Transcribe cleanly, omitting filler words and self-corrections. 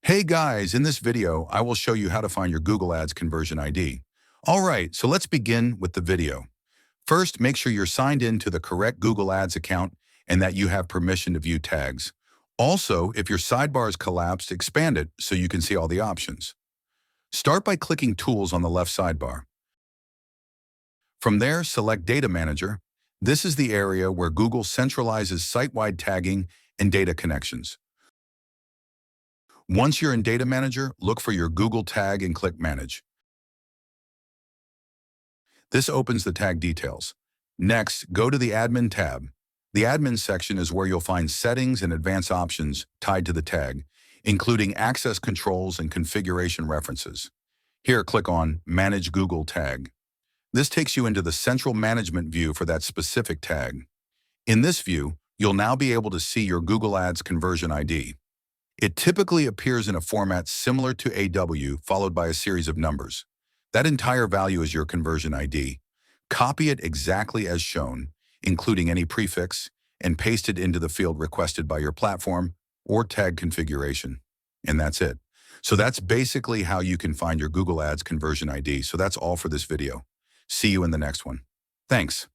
Hey guys, in this video, I will show you how to find your Google Ads conversion ID. All right, so let's begin with the video. First, make sure you're signed in to the correct Google Ads account and that you have permission to view tags. Also, if your sidebar is collapsed, expand it so you can see all the options. Start by clicking Tools on the left sidebar. From there, select Data Manager. This is the area where Google centralizes site-wide tagging and data connections. Once you're in Data Manager, look for your Google tag and click Manage. This opens the tag details. Next, go to the Admin tab. The Admin section is where you'll find settings and advanced options tied to the tag, including access controls and configuration references. Here, click on Manage Google Tag. This takes you into the central management view for that specific tag. In this view, you'll now be able to see your Google Ads conversion ID. It typically appears in a format similar to AW, followed by a series of numbers. That entire value is your conversion ID. Copy it exactly as shown, including any prefix, and paste it into the field requested by your platform or tag configuration. And that's it. So that's basically how you can find your Google Ads conversion ID. So that's all for this video. See you in the next one. Thanks.